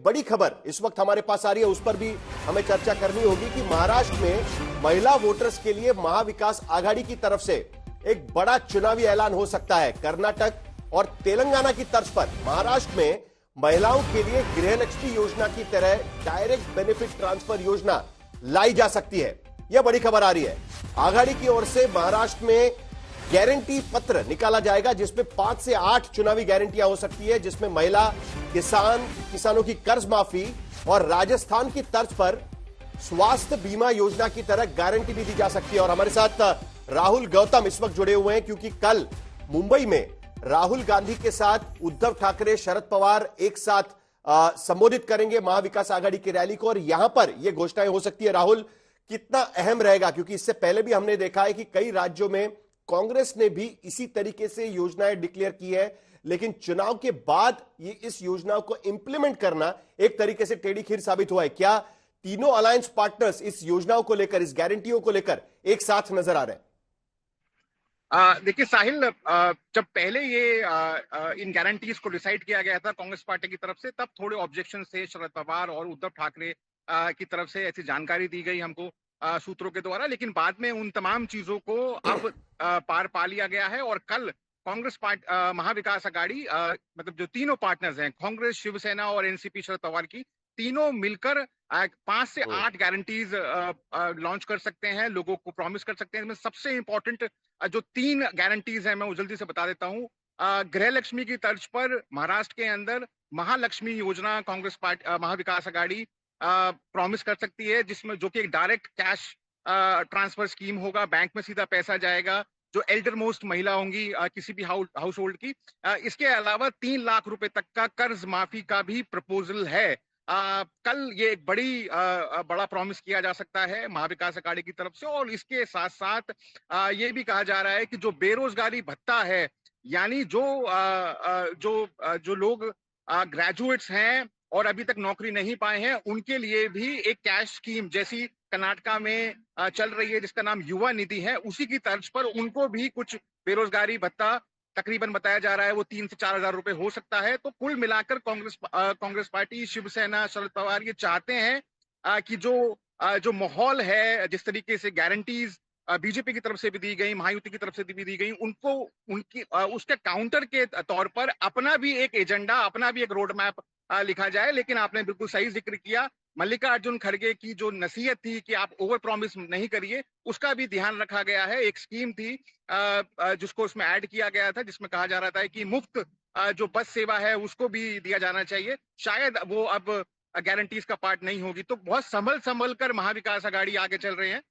बड़ी खबर इस वक्त हमारे पास आ रही है, उस पर भी हमें चर्चा करनी होगी कि महाराष्ट्र में महिला वोटर्स के लिए महाविकास आघाड़ी की तरफ से एक बड़ा चुनावी ऐलान हो सकता है। कर्नाटक और तेलंगाना की तर्ज पर महाराष्ट्र में महिलाओं के लिए गृहलक्ष्मी योजना की तरह डायरेक्ट बेनिफिट ट्रांसफर योजना लाई जा सकती है। यह बड़ी खबर आ रही है। आघाड़ी की ओर से महाराष्ट्र में गारंटी पत्र निकाला जाएगा, जिसमें 5 से 8 चुनावी गारंटियां हो सकती है, जिसमें महिला किसानों की कर्ज माफी और राजस्थान की तर्ज पर स्वास्थ्य बीमा योजना की तरह गारंटी भी दी जा सकती है। और हमारे साथ राहुल गौतम इस वक्त जुड़े हुए हैं, क्योंकि कल मुंबई में राहुल गांधी के साथ उद्धव ठाकरे, शरद पवार एक साथ संबोधित करेंगे महाविकास आघाड़ी की रैली को, और यहां पर यह घोषणाएं हो सकती है। राहुल, कितना अहम रहेगा, क्योंकि इससे पहले भी हमने देखा है कि कई राज्यों में कांग्रेस ने भी इसी तरीके से योजनाएं डिक्लेयर की है, लेकिन चुनाव के बाद ये इस योजनाओं को इंप्लीमेंट करना एक तरीके से टेढ़ी खीर साबित हुआ है। क्या तीनों अलायंस पार्टनर्स इस योजनाओं को लेकर, इस गारंटियों को लेकर एक साथ नजर आ रहे हैं? देखिए साहिल, जब पहले ये इन गारंटीज को डिसाइड किया गया था कांग्रेस पार्टी की तरफ से, तब थोड़े ऑब्जेक्शन थे शरद पवार और उद्धव ठाकरे की तरफ से। ऐसी जानकारी दी गई हमको सूत्रों के द्वारा, लेकिन बाद में उन तमाम चीजों को अब पार पा लिया गया है। और कल कांग्रेस महाविकास आघाड़ी, मतलब जो तीनों पार्टनर्स हैं, कांग्रेस, शिवसेना और एनसीपी शरद पवार की, तीनों मिलकर 5 से 8 गारंटीज लॉन्च कर सकते हैं, लोगों को प्रॉमिस कर सकते हैं। इसमें सबसे इंपॉर्टेंट जो 3 गारंटीज हैं, मैं वो जल्दी से बता देता हूँ। गृह लक्ष्मी की तर्ज पर महाराष्ट्र के अंदर महालक्ष्मी योजना कांग्रेस पार्टी महाविकास आघाड़ी प्रॉमिस कर सकती है, जिसमें जो कि एक डायरेक्ट कैश ट्रांसफर स्कीम होगा, बैंक में सीधा पैसा जाएगा जो एल्डर मोस्ट महिला होंगी किसी भी हाउस होल्ड की। इसके अलावा 3 लाख रुपए तक का कर्ज माफी का भी प्रपोजल है। कल ये एक बड़ा प्रॉमिस किया जा सकता है महाविकास आघाड़ी की तरफ से। और इसके साथ साथ ये भी कहा जा रहा है कि जो बेरोजगारी भत्ता है, यानी जो लोग ग्रेजुएट्स हैं और अभी तक नौकरी नहीं पाए हैं, उनके लिए भी एक कैश स्कीम जैसी कर्नाटका में चल रही है, जिसका नाम युवा निधि है, उसी की तर्ज पर उनको भी कुछ बेरोजगारी भत्ता तकरीबन बताया जा रहा है वो 3 से 4 हजार रुपए हो सकता है। तो कुल मिलाकर कांग्रेस पार्टी, शिवसेना, शरद पवार ये चाहते हैं कि जो माहौल है, जिस तरीके से गारंटीज बीजेपी की तरफ से भी दी गई, महायुति की तरफ से भी दी गई, उनको उसके काउंटर के तौर पर अपना भी एक एजेंडा, अपना भी एक रोड मैप लिखा जाए। लेकिन आपने बिल्कुल सही जिक्र किया, मल्लिकार्जुन खड़गे की जो नसीहत थी कि आप ओवर प्रॉमिस नहीं करिए, उसका भी ध्यान रखा गया है। एक स्कीम थी जिसको उसमें ऐड किया गया था, जिसमें कहा जा रहा था कि मुफ्त जो बस सेवा है उसको भी दिया जाना चाहिए। शायद वो अब गारंटीज का पार्ट नहीं होगी। तो बहुत संभल कर महाविकास आघाड़ी आगे चल रहे हैं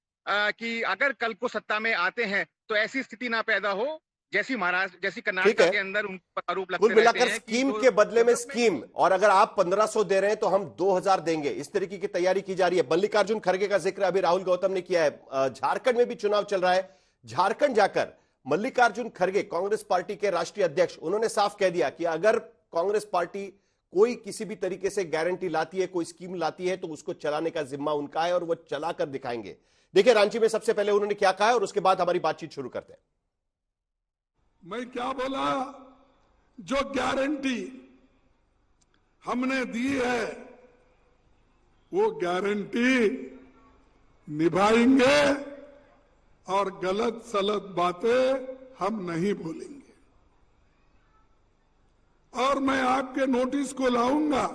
कि अगर कल को सत्ता में आते हैं तो ऐसी स्थिति ना पैदा हो जैसी महाराष्ट्र, जैसी कर्नाटक के अंदर उनको आरोप लगते रहते हैं। स्कीम के बदले में स्कीम, और अगर आप 1500 दे रहे हैं तो हम 2000 देंगे, इस तरीके की तैयारी की जा रही है। मल्लिकार्जुन खड़गे का जिक्र अभी राहुल गौतम ने किया है। झारखंड में भी चुनाव चल रहा है। झारखंड जाकर मल्लिकार्जुन खड़गे, कांग्रेस पार्टी के राष्ट्रीय अध्यक्ष, उन्होंने साफ कह दिया कि अगर कांग्रेस पार्टी कोई किसी भी तरीके से गारंटी लाती है, कोई स्कीम लाती है, तो उसको चलाने का जिम्मा उनका है और वो चलाकर दिखाएंगे। देखिए रांची में सबसे पहले उन्होंने क्या कहा है और उसके बाद हमारी बातचीत शुरू करते हैं। मैं क्या बोला, जो गारंटी हमने दी है वो गारंटी निभाएंगे और गलत सलत बातें हम नहीं बोलेंगे। और मैं आपके नोटिस को लाऊंगा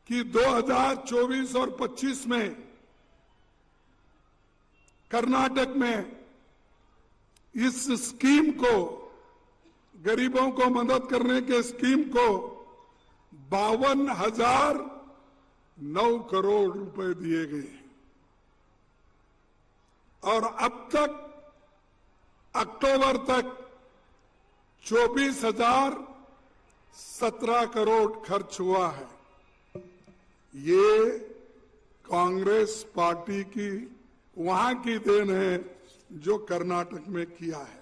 कि 2024 और 25 में कर्नाटक में इस स्कीम को, गरीबों को मदद करने के स्कीम को 52,009 करोड़ रुपए दिए गए और अब तक अक्टूबर तक 24,017 करोड़ खर्च हुआ है। ये कांग्रेस पार्टी की वहां की देन है जो कर्नाटक में किया है।